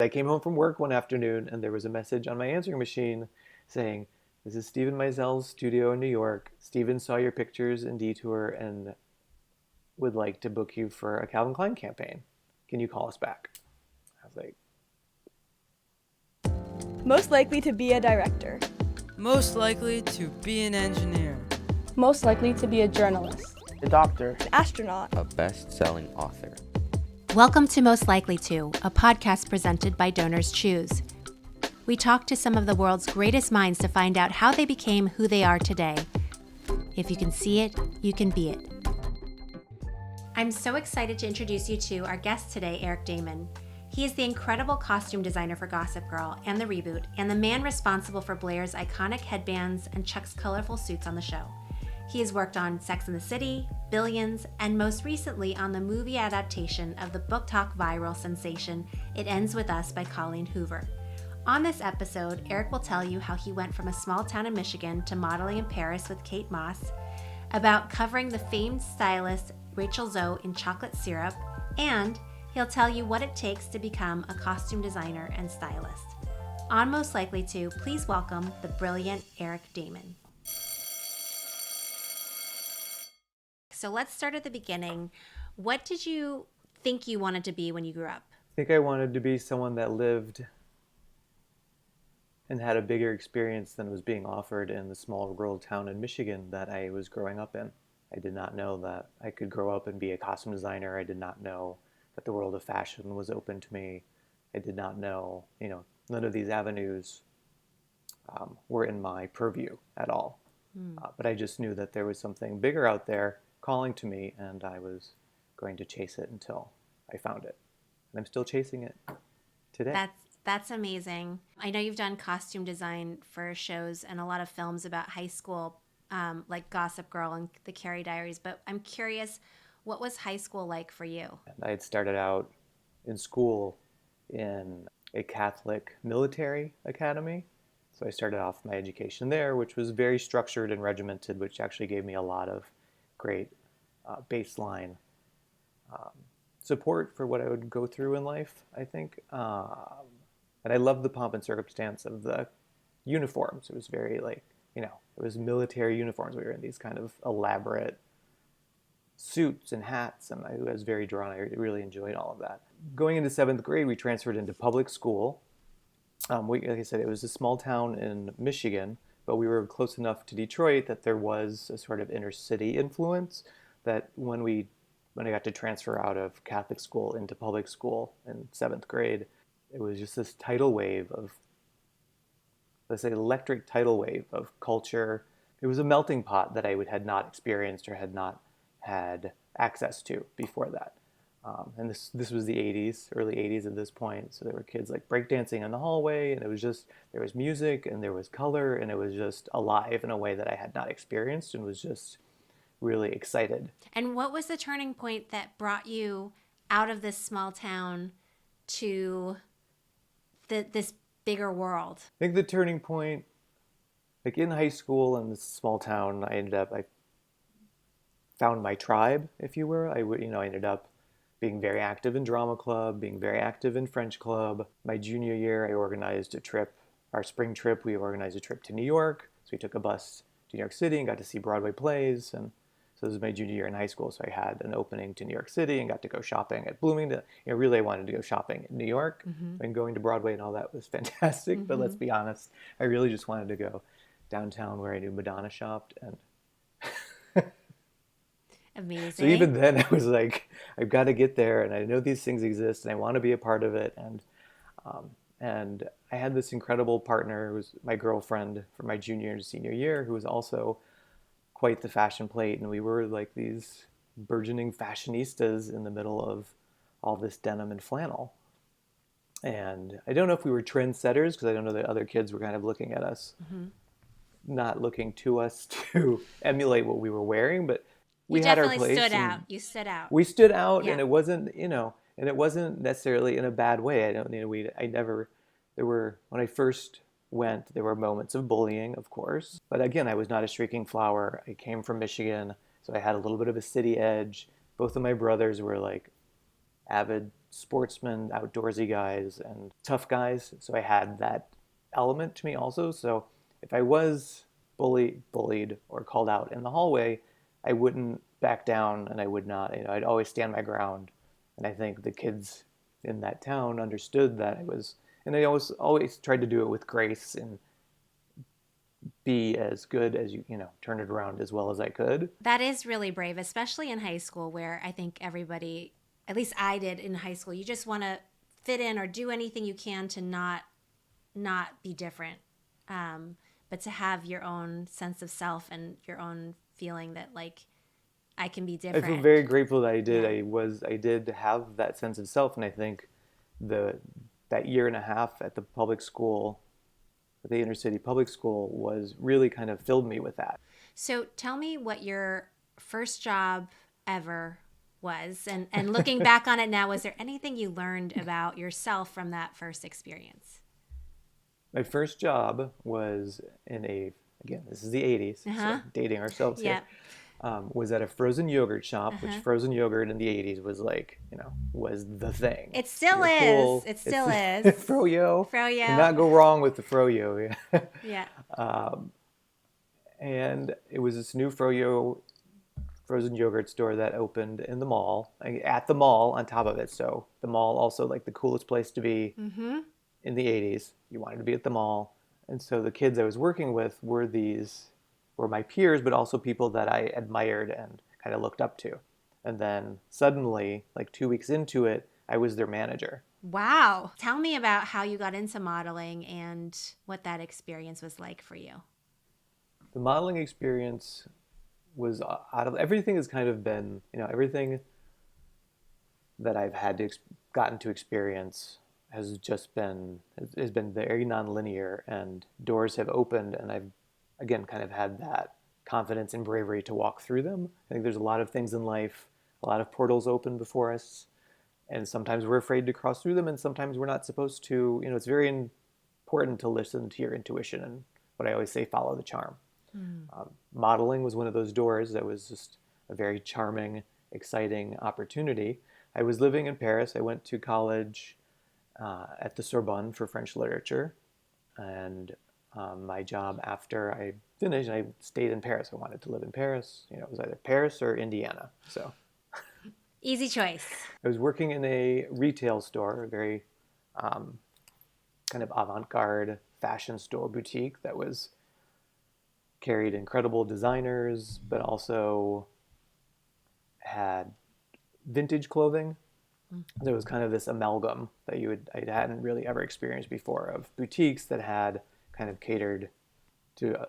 I came home from work one afternoon and there was a message on my answering machine saying, "This is Stephen Meisel's studio in New York. Stephen saw your pictures in Detour and would like to book you for a Calvin Klein campaign. Can you call us back?" I was like, Most likely to be a director. Most likely to be an engineer. Most likely to be a journalist. A doctor. An astronaut. A best-selling author. Welcome to Most Likely To, a podcast presented by DonorsChoose. We talk to some of the world's greatest minds to find out how they became who they are today. If you can see it, you can be it. I'm so excited to introduce you to our guest today, Eric Daman. He is the incredible costume designer for Gossip Girl and The Reboot, and the man responsible for Blair's iconic headbands and Chuck's colorful suits on the show. He has worked on Sex and the City, Billions, and most recently on the movie adaptation of the book talk viral sensation It Ends With Us by Colleen Hoover. On this episode, Eric will tell you how he went from a small town in Michigan to modeling in Paris with Kate Moss, about covering the famed stylist Rachel Zoe in chocolate syrup, and he'll tell you what it takes to become a costume designer and stylist. On Most Likely To, please welcome the brilliant Eric Daman. So let's start at the beginning. What did you think you wanted to be when you grew up? I think I wanted to be someone that lived and had a bigger experience than was being offered in the small rural town in Michigan that I was growing up in. I did not know that I could grow up and be a costume designer. I did not know that the world of fashion was open to me. I did not know, none of these avenues were in my purview at all. But I just knew that there was something bigger out there calling to me, and I was going to chase it until I found it. And I'm still chasing it today. That's amazing. I know you've done costume design for shows and a lot of films about high school, like Gossip Girl and The Carrie Diaries, but I'm curious, what was high school like for you? I had started out in school in a Catholic military academy. So I started off my education there, which was very structured and regimented, which actually gave me a lot of great baseline support for what I would go through in life, I think. And I loved the pomp and circumstance of the uniforms. It was very it was military uniforms. We were in these kind of elaborate suits and hats, and I was very drawn. I really enjoyed all of that. Going into 7th grade, we transferred into public school. Like I said, it was a small town in Michigan, but we were close enough to Detroit that there was a sort of inner city influence that when I got to transfer out of Catholic school into public school in 7th grade, it was just this tidal wave of, let's say, electric tidal wave of culture. It was a melting pot that I had not experienced or had not had access to before that. And this was the 80s, early 80s at this point. So there were kids like breakdancing in the hallway, and it was just, there was music and there was color, and it was just alive in a way that I had not experienced and was just really excited. And what was the turning point that brought you out of this small town to this bigger world? I think the turning point, like in high school in this small town, I found my tribe, if you will. I ended up being very active in drama club, being very active in French club. My junior year, I organized a trip, our spring trip, we organized a trip to New York. So we took a bus to New York City and got to see Broadway plays. And so this was my junior year in high school. So I had an opening to New York City and got to go shopping at Bloomington. Really, I wanted to go shopping in New York, and going to Broadway and all that was fantastic. But let's be honest, I really just wanted to go downtown where I knew Madonna shopped. And Amazing. so even then I was like, I've got to get there, and I know these things exist and I want to be a part of it. And I had this incredible partner who was my girlfriend for my junior and senior year, who was also quite the fashion plate. And we were like these burgeoning fashionistas in the middle of all this denim and flannel. And I don't know if we were trendsetters, because I don't know that other kids were kind of looking at us, not looking to us to emulate what we were wearing, but we had our place. You definitely stood out. You stood out. We stood out, Yeah. and it wasn't necessarily in a bad way. When I first went, there were moments of bullying, of course. But again, I was not a streaking flower. I came from Michigan, so I had a little bit of a city edge. Both of my brothers were like avid sportsmen, outdoorsy guys, and tough guys. So I had that element to me also. So if I was bullied or called out in the hallway, I wouldn't back down, and I would not, I'd always stand my ground. And I think the kids in that town understood that I was, and I always tried to do it with grace and be as good as turn it around as well as I could. That is really brave, especially in high school, where I think everybody, at least I did in high school, you just want to fit in or do anything you can to not be different, but to have your own sense of self and your own feeling that like I can be different. I feel very grateful that I did. Yeah. I did have that sense of self, and I think that year and a half at the public school, the inner city public school, was really kind of filled me with that. So tell me what your first job ever was, and looking back on it now, was there anything you learned about yourself from that first experience? My first job was again, this is the 80s, so dating ourselves here. Was at a frozen yogurt shop, which frozen yogurt in the 80s was like, was the thing. It still is. Cool. It still is. Froyo. Froyo. Cannot go wrong with the Froyo. Yeah. And it was this new Froyo frozen yogurt store that opened in the mall, at the mall on top of it. So the mall also like the coolest place to be in the 80s. You wanted to be at the mall. And so the kids I was working with were my peers, but also people that I admired and kind of looked up to. And then suddenly, like 2 weeks into it, I was their manager. Wow. Tell me about how you got into modeling and what that experience was like for you. The modeling experience was everything has kind of been, everything that I've gotten to experience has been very nonlinear, and doors have opened, and I've again kind of had that confidence and bravery to walk through them. I think there's a lot of things in life, a lot of portals open before us, and sometimes we're afraid to cross through them, and sometimes we're not supposed to. It's very important to listen to your intuition, and what I always say, follow the charm. Modeling was one of those doors that was just a very charming, exciting opportunity. I was living in Paris. I went to college at the Sorbonne for French literature, and my job after I finished, I stayed in Paris. I wanted to live in Paris. It was either Paris or Indiana. So easy choice. I was working in a retail store, a very kind of avant-garde fashion store boutique that carried incredible designers, but also had vintage clothing. There was kind of this amalgam that I hadn't really ever experienced before, of boutiques that had kind of catered to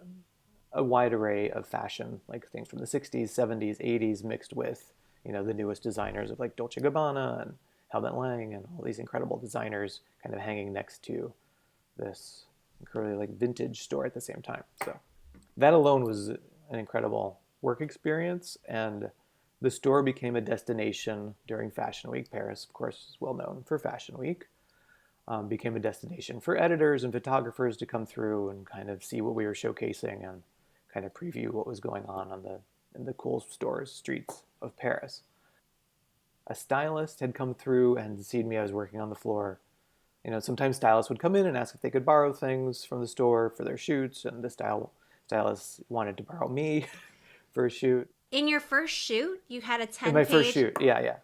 a wide array of fashion, like things from the 60s, 70s, 80s, mixed with, the newest designers of like Dolce & Gabbana and Helmut Lang and all these incredible designers kind of hanging next to this incredibly like vintage store at the same time. So that alone was an incredible work experience, and the store became a destination during Fashion Week. Paris, of course, is well known for Fashion Week. Became a destination for editors and photographers to come through and kind of see what we were showcasing and kind of preview what was going on in the cool streets of Paris. A stylist had come through and seen me. I was working on the floor. Sometimes stylists would come in and ask if they could borrow things from the store for their shoots, and the stylist wanted to borrow me for a shoot. In your first shoot, you had a 10-page... In my first shoot, yeah.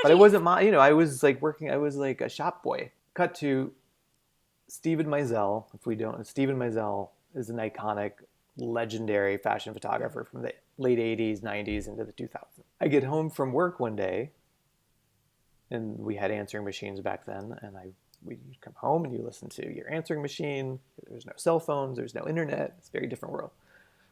But it wasn't I was like working, I was like a shop boy. Cut to Steven Meisel. Steven Meisel is an iconic, legendary fashion photographer from the late 80s, 90s into the 2000s. I get home from work one day, and we had answering machines back then, and we come home and you listen to your answering machine. There's no cell phones, there's no internet. It's a very different world.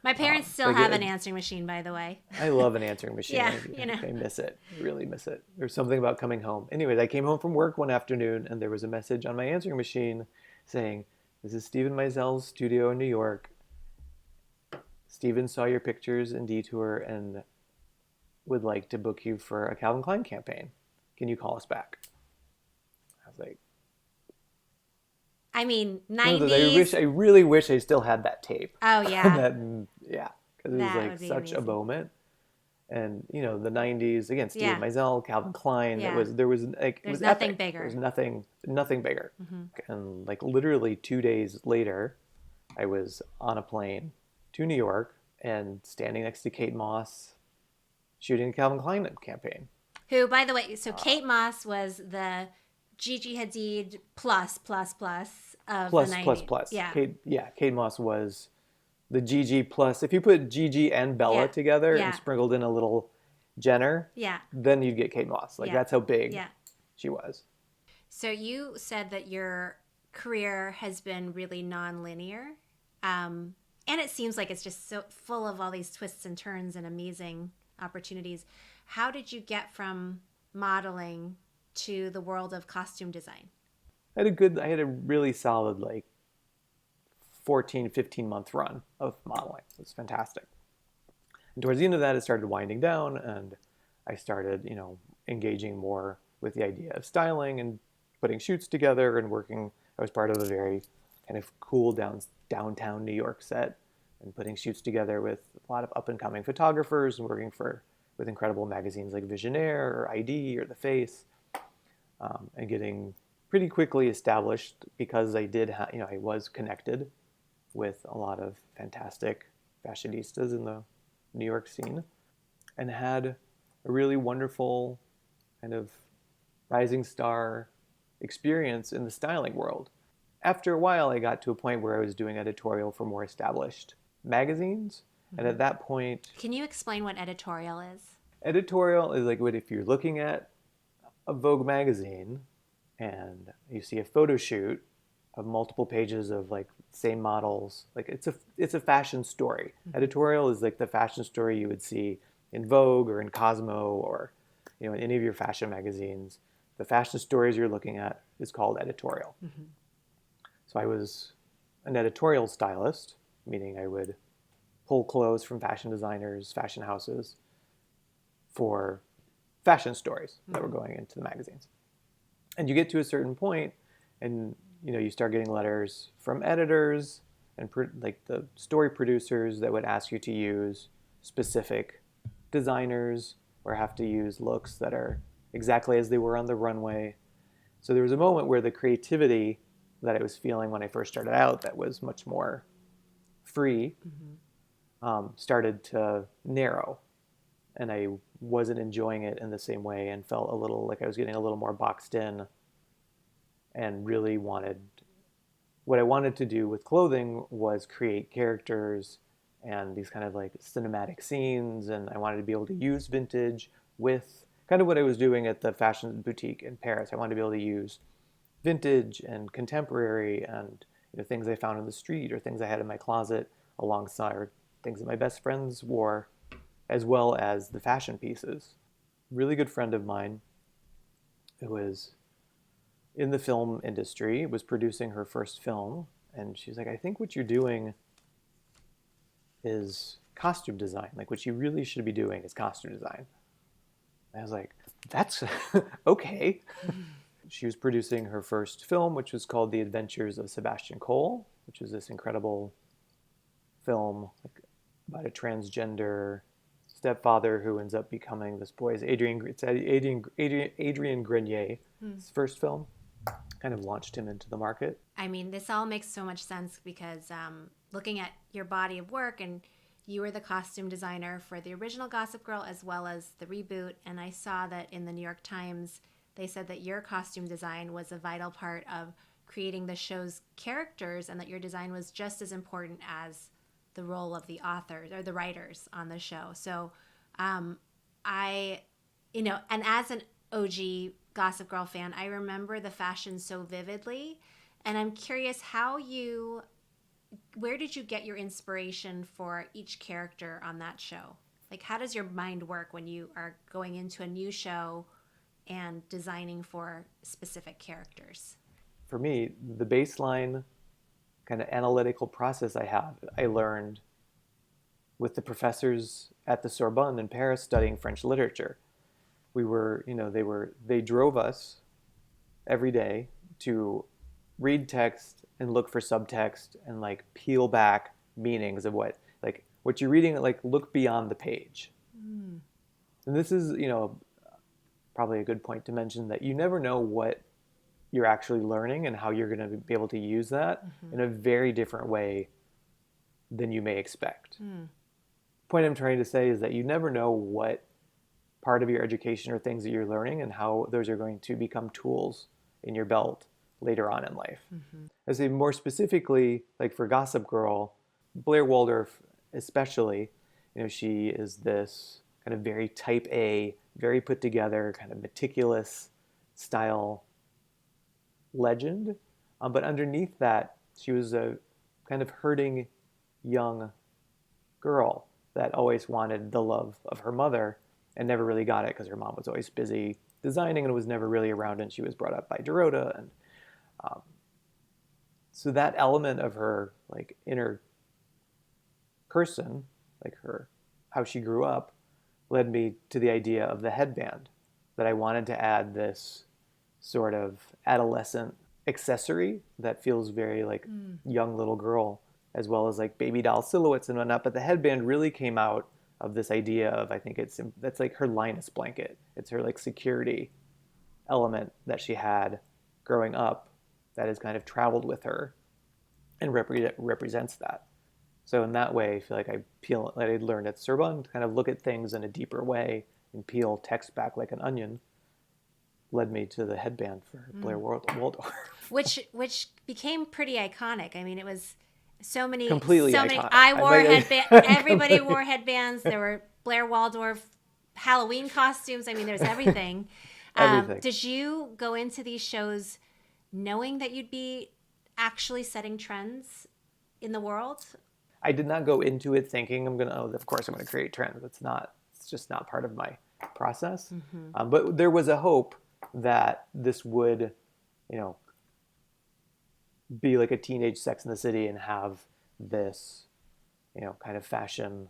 My parents still have an answering machine, by the way. I love an answering machine. Yeah, I miss it. I really miss it. There's something about coming home. Anyways, I came home from work one afternoon, and there was a message on my answering machine saying, "This is Steven Meisel's studio in New York. Steven saw your pictures in Detour and would like to book you for a Calvin Klein campaign. Can you call us back?" I was like, I mean, 90s. I really wish I still had that tape. Oh, yeah. Yeah, because it was like such a moment. And the 90s again, Steve Yeah. Meisel, Calvin Klein. Yeah. There was like it There's was nothing epic. bigger. There was nothing bigger. Mm-hmm. And like literally 2 days later, I was on a plane to New York and standing next to Kate Moss, shooting a Calvin Klein campaign. Who, by the way, so Kate Moss was the Gigi Hadid plus of the 90s. Yeah. Kate Moss was the Gigi plus. If you put Gigi and Bella Yeah. together Yeah. and sprinkled in a little Jenner, Yeah. then you'd get Kate Moss. Like Yeah. that's how big Yeah. she was. So you said that your career has been really non-linear. And it seems like it's just so full of all these twists and turns and amazing opportunities. How did you get from modeling to the world of costume design? I had a really solid like 14, 15-month run of modeling. It was fantastic. And towards the end of that, it started winding down, and I started, engaging more with the idea of styling and putting shoots together and working. I was part of a very kind of cool downtown New York set and putting shoots together with a lot of up-and-coming photographers and working with incredible magazines like Visionaire or ID or The Face, and getting pretty quickly established because I did, I was connected with a lot of fantastic fashionistas in the New York scene, and had a really wonderful kind of rising star experience in the styling world. After a while, I got to a point where I was doing editorial for more established magazines, and at that point, Can you explain what editorial is? editorial is like what if you're looking at a Vogue magazine and you see a photo shoot of multiple pages of like same models, like it's a fashion story. Editorial is like the fashion story you would see in Vogue or in Cosmo or in any of your fashion magazines. The fashion stories you're looking at is called editorial. So I was an editorial stylist, meaning I would pull clothes from fashion designers, fashion houses for fashion stories that were going into the magazines. And you get to a certain point and you start getting letters from editors and like the story producers that would ask you to use specific designers or have to use looks that are exactly as they were on the runway. So there was a moment where the creativity that I was feeling when I first started out that was much more free started to narrow. And I wasn't enjoying it in the same way and felt a little like I was getting a little more boxed in, and really what I wanted to do with clothing was create characters and these kind of like cinematic scenes, and I wanted to be able to use vintage with kind of what I was doing at the fashion boutique in Paris. I wanted to be able to use vintage and contemporary and things I found in the street or things I had in my closet alongside or things that my best friends wore, as well as the fashion pieces. Really good friend of mine who was in the film industry, was producing her first film, and she's like, I think what you're doing is costume design. Like what you really should be doing is costume design. And I was like, that's okay. She was producing her first film, which was called The Adventures of Sebastian Cole, which was this incredible film about a transgender stepfather who ends up becoming this boy's Adrian Grenier. His first film kind of launched him into the market. I mean, this all makes so much sense because looking at your body of work, and you were the costume designer for the original Gossip Girl as well as the reboot, and I saw that in the New York Times they said that your costume design was a vital part of creating the show's characters, and that your design was just as important as the role of the authors or the writers on the show. So and as an OG Gossip Girl fan, I remember the fashion so vividly, and I'm curious where did you get your inspiration for each character on that show? Like, how does your mind work when you are going into a new show and designing for specific characters? For me, the baseline kind of analytical process I learned with the professors at the Sorbonne in Paris studying French literature. They drove us every day to read text and look for subtext and like peel back meanings of what you're reading, like look beyond the page. And this is, probably a good point to mention that you never know what you're actually learning and how you're going to be able to use that in a very different way than you may expect. Point I'm trying to say is that you never know what part of your education or things that you're learning and how those are going to become tools in your belt later on in life. I say more specifically, like for Gossip Girl, Blair Waldorf especially, she is this kind of very type A, very put together, kind of meticulous style legend. But underneath that, she was a kind of hurting young girl that always wanted the love of her mother and never really got it because her mom was always busy designing and was never really around, and she was brought up by Dorota. And so that element of her like inner person, like how she grew up, led me to the idea of the headband, that I wanted to add this sort of adolescent accessory that feels very like young little girl, as well as like baby doll silhouettes and whatnot. But the headband really came out of this idea of, I think that's like her Linus blanket. It's her like security element that she had growing up that has kind of traveled with her and represents that. So in that way, I feel like I learned at Sorbonne to kind of look at things in a deeper way and peel text back like an onion, led me to the headband for Blair Waldorf. Which became pretty iconic. I mean, it was Completely so many. iconic. I wore headbands. Everybody wore headbands. There were Blair Waldorf Halloween costumes. I mean, there's everything. Everything. Did you go into these shows knowing that you'd be actually setting trends in the world? I did not go into it thinking of course I'm going to create trends. It's just not part of my process. But there was a hope that this would, be like a teenage Sex in the City and have this, kind of fashion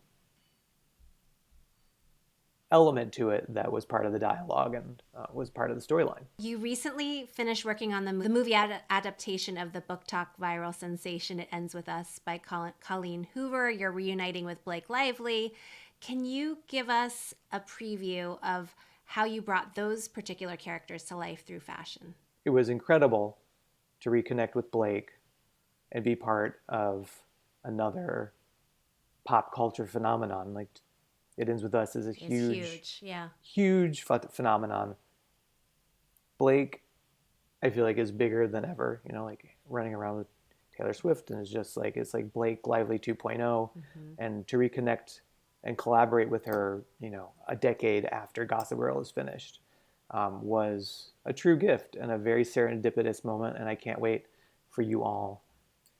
element to it that was part of the dialogue and was part of the storyline. You recently finished working on the movie adaptation of the Book Talk viral sensation It Ends With Us by Colleen Hoover. You're reuniting with Blake Lively. Can you give us a preview of how you brought those particular characters to life through fashion? It was incredible to reconnect with Blake and be part of another pop culture phenomenon. Like It Ends With Us is a huge phenomenon. Blake, I feel like, is bigger than ever, like running around with Taylor Swift, and it's like Blake Lively 2.0. And to reconnect and collaborate with her, a decade after Gossip Girl is finished, was a true gift and a very serendipitous moment. And I can't wait for you all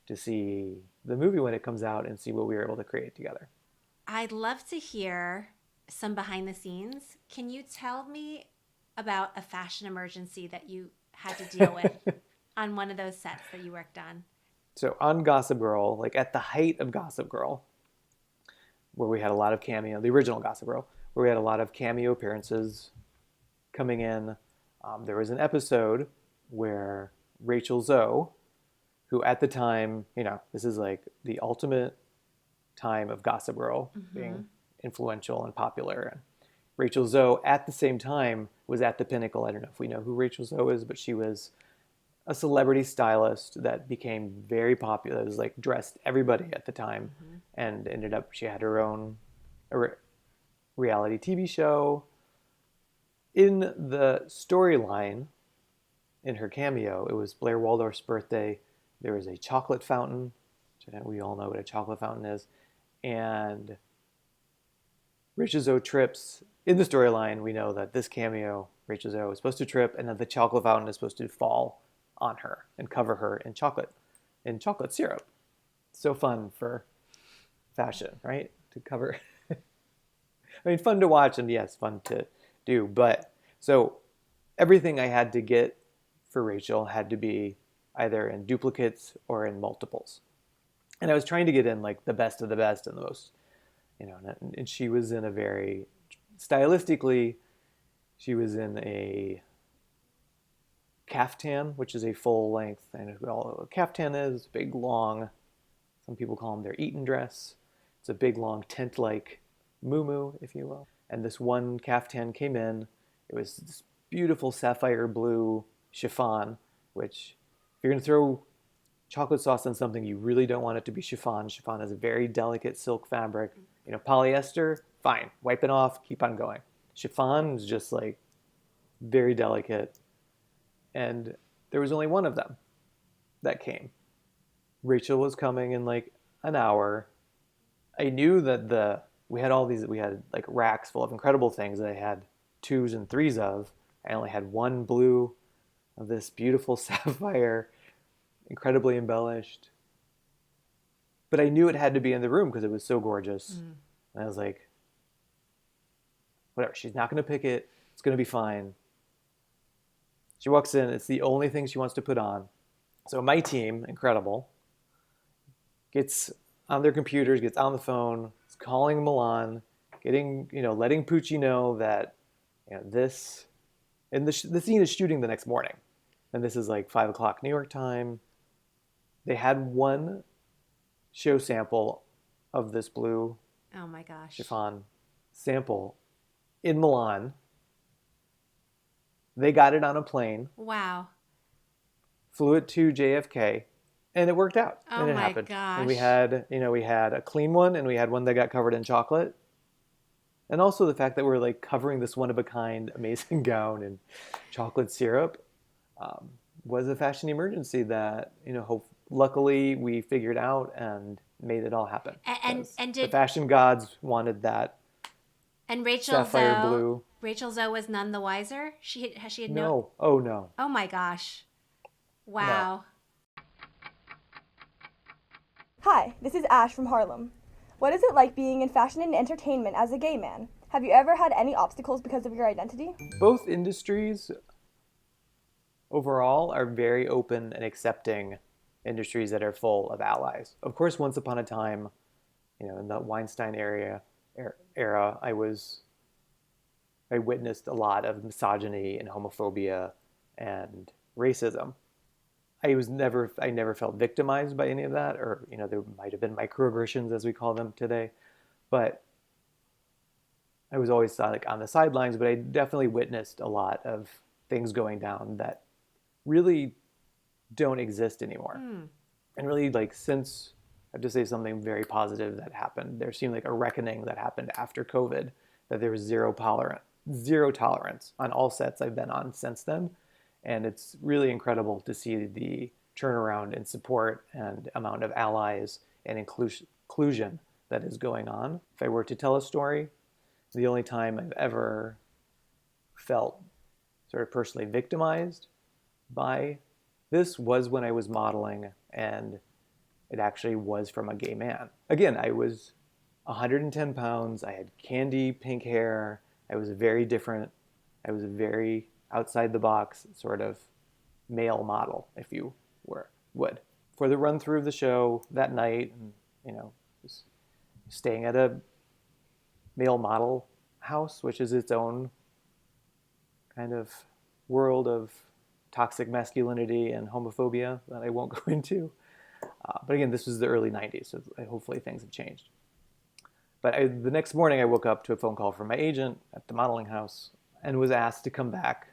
to see the movie when it comes out and see what we were able to create together. I'd love to hear some behind the scenes. Can you tell me about a fashion emergency that you had to deal with on one of those sets that you worked on? So on Gossip Girl, like at the height of Gossip Girl, where we had a lot of cameo, the original Gossip Girl, where we had a lot of cameo appearances coming in, there was an episode where Rachel Zoe, who at the time, this is like the ultimate time of Gossip Girl being influential and popular. And Rachel Zoe at the same time was at the pinnacle. I don't know if we know who Rachel Zoe is, but she was a celebrity stylist that became very popular. It was like dressed everybody at the time, and ended up, she had her own reality TV show. In the storyline, in her cameo, it was Blair Waldorf's birthday. There was a chocolate fountain, which we all know what a chocolate fountain is, and Rachel Zoe trips. In the storyline, we know that this cameo, Rachel Zoe, was supposed to trip, and that the chocolate fountain is supposed to fall on her and cover her in chocolate syrup. So fun for fashion, right? To cover. I mean, fun to watch, and yes, fun to do. But so everything I had to get for Rachel had to be either in duplicates or in multiples. And I was trying to get in like the best of the best and the most, and she was in a very, stylistically, she was in a caftan, which is a full length, and all a caftan is, big long, some people call them their Eton dress. It's a big long tent-like muumuu, if you will. And this one caftan came in. It was this beautiful sapphire blue chiffon, which if you're going to throw chocolate sauce on something, you really don't want it to be chiffon. Chiffon is a very delicate silk fabric. Polyester, fine. Wipe it off, keep on going. Chiffon is just like very delicate. And there was only one of them that came. Rachel was coming in like an hour. I knew that we had like racks full of incredible things that I had 2s and 3s of. I only had one blue of this beautiful sapphire, incredibly embellished. But I knew it had to be in the room because it was so gorgeous. And I was like, whatever, she's not going to pick it. It's going to be fine. She walks in. It's the only thing she wants to put on. So my team, incredible, gets on their computers, gets on the phone, is calling Milan, letting Pucci know that this, and the scene is shooting the next morning. And this is like 5 o'clock New York time. They had one show sample of this blue Oh my gosh. chiffon sample in Milan. They got it on a plane, Wow. flew it to JFK, and it worked out. Oh and it my happened. gosh. And we had a clean one, and we had one that got covered in chocolate. And also the fact that we're like covering this one of a kind amazing gown in chocolate syrup was a fashion emergency that luckily we figured out and made it all happen. And The did fashion gods wanted that and Rachel sapphire Zoe blue. Rachel Zoe was none the wiser? She had no. No, oh no. Oh my gosh. Wow. Hi, this is Ash from Harlem. What is it like being in fashion and entertainment as a gay man? Have you ever had any obstacles because of your identity? Both industries overall are very open and accepting industries that are full of allies. Of course, once upon a time, in the Weinstein era, I witnessed a lot of misogyny and homophobia and racism. I never felt victimized by any of that, or there might have been microaggressions as we call them today, but I was always like on the sidelines. But I definitely witnessed a lot of things going down that really don't exist anymore. And really, like, since I have to say something very positive that happened, there seemed like a reckoning that happened after COVID, that there was zero tolerance on all sets I've been on since then. And it's really incredible to see the turnaround in support and amount of allies and inclusion that is going on. If I were to tell a story, the only time I've ever felt sort of personally victimized by this was when I was modeling, and it actually was from a gay man. Again, I was 110 pounds. I had candy pink hair. I was very different. I was a very outside the box sort of male model, if you would. For the run through of the show that night, and just staying at a male model house, which is its own kind of world of toxic masculinity and homophobia that I won't go into. But again, this was the early 90s, so hopefully things have changed. But the next morning I woke up to a phone call from my agent at the modeling house and was asked to come back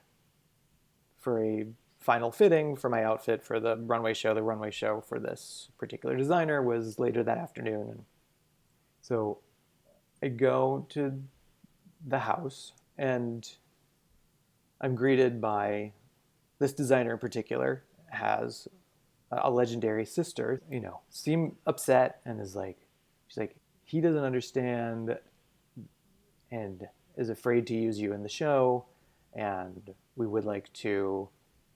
for a final fitting for my outfit for the runway show. The runway show for this particular designer was later that afternoon. And so I go to the house and I'm greeted by this designer in particular has a legendary sister, seemed upset and she's like, he doesn't understand and is afraid to use you in the show, and we would like to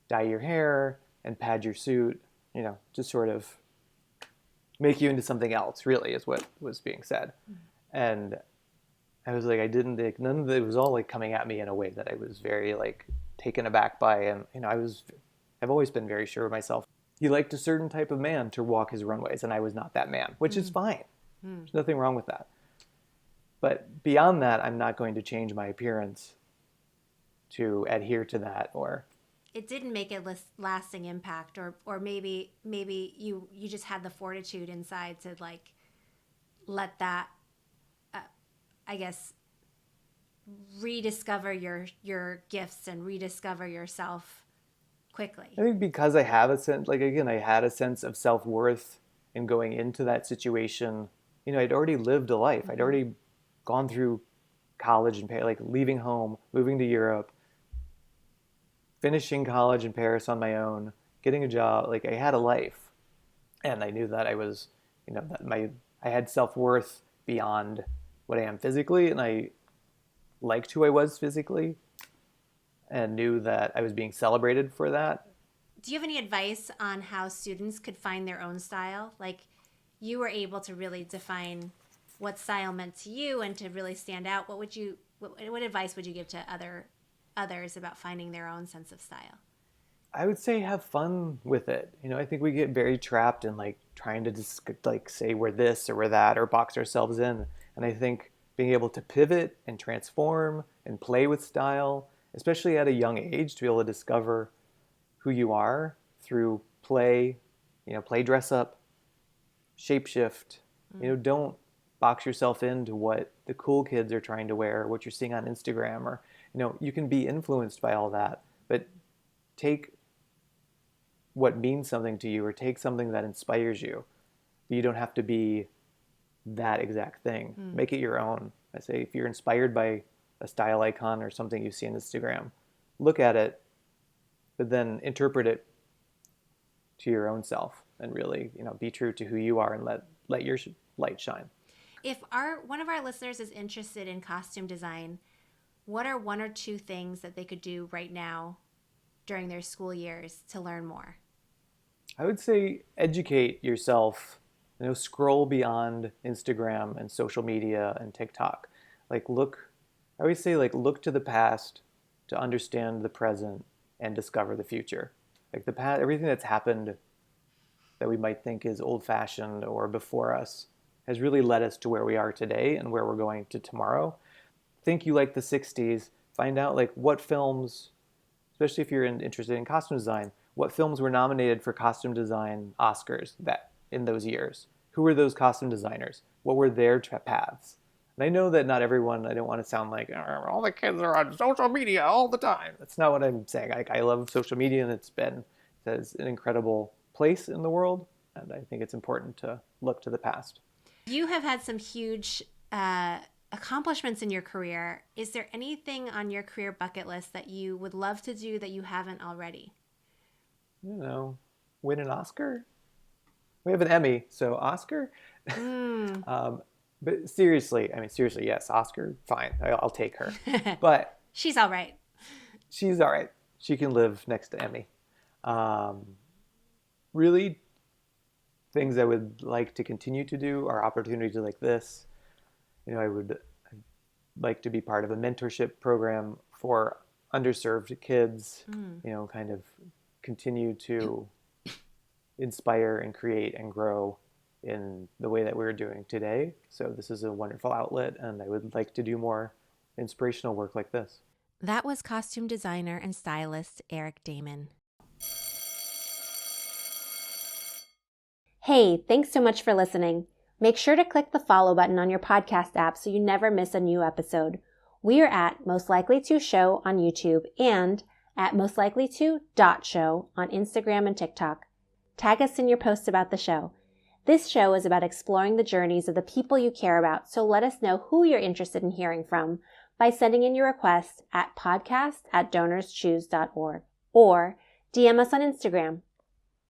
dye your hair and pad your suit, to sort of make you into something else, really, is what was being said. And I was like, I didn't think, none of it was all like coming at me in a way that I was very like taken aback by. And, I've always been very sure of myself. He liked a certain type of man to walk his runways, and I was not that man, which is fine. There's nothing wrong with that. But beyond that, I'm not going to change my appearance to adhere to that. Or It didn't make a lasting impact, or maybe you just had the fortitude inside to like let that, I guess, rediscover your gifts and rediscover yourself quickly? I think because I have a sense, like again, I had a sense of self-worth in going into that situation. I'd already lived a life. I'd already gone through college and like leaving home, moving to Europe, finishing college in Paris on my own, getting a job. Like I had a life, and I knew that I was, that I had self-worth beyond what I am physically, and I liked who I was physically, and knew that I was being celebrated for that. Do you have any advice on how students could find their own style? Like you were able to really define what style meant to you and to really stand out. What advice would you give to others about finding their own sense of style? I would say have fun with it. I think we get very trapped in like trying to just like say we're this or we're that or box ourselves in. And I think being able to pivot and transform and play with style, especially at a young age, to be able to discover who you are through play, play dress up, shapeshift. Don't box yourself into what the cool kids are trying to wear, what you're seeing on Instagram, or you can be influenced by all that, but take what means something to you or take something that inspires you. But you don't have to be that exact thing. Make it your own. I say if you're inspired by a style icon or something you see on Instagram, look at it, but then interpret it to your own self and really, be true to who you are and let your light shine. If one of our listeners is interested in costume design, what are one or two things that they could do right now during their school years to learn more? I would say educate yourself, scroll beyond Instagram and social media and TikTok. I always say look to the past to understand the present and discover the future. Like the past, everything that's happened that we might think is old-fashioned or before us has really led us to where we are today and where we're going to tomorrow. Think you like the 60s, find out what films, especially if you're interested in costume design, what films were nominated for costume design Oscars that in those years. Who were those costume designers? What were their paths? And I know that not everyone, I don't want to sound like all the kids are on social media all the time. That's not what I'm saying. I love social media, and it's an incredible place in the world, and I think it's important to look to the past. You have had some huge accomplishments in your career. Is there anything on your career bucket list that you would love to do that you haven't already? Win an Oscar? We have an Emmy, so Oscar? But seriously, yes, Oscar, fine. I'll take her. But she's all right. She's all right. She can live next to Emmy. Really, things I would like to continue to do are opportunities like this. I'd like to be part of a mentorship program for underserved kids, kind of continue to inspire and create and grow in the way that we're doing today. So this is a wonderful outlet, and I would like to do more inspirational work like this. That was costume designer and stylist Eric Daman. Hey, thanks so much for listening. Make sure to click the follow button on your podcast app so you never miss a new episode. We are at Most Likely To Show on YouTube and at mostlikely2.show on Instagram and TikTok. Tag us in your posts about the show. This show is about exploring the journeys of the people you care about, so let us know who you're interested in hearing from by sending in your requests at podcast@donorschoose.org or DM us on Instagram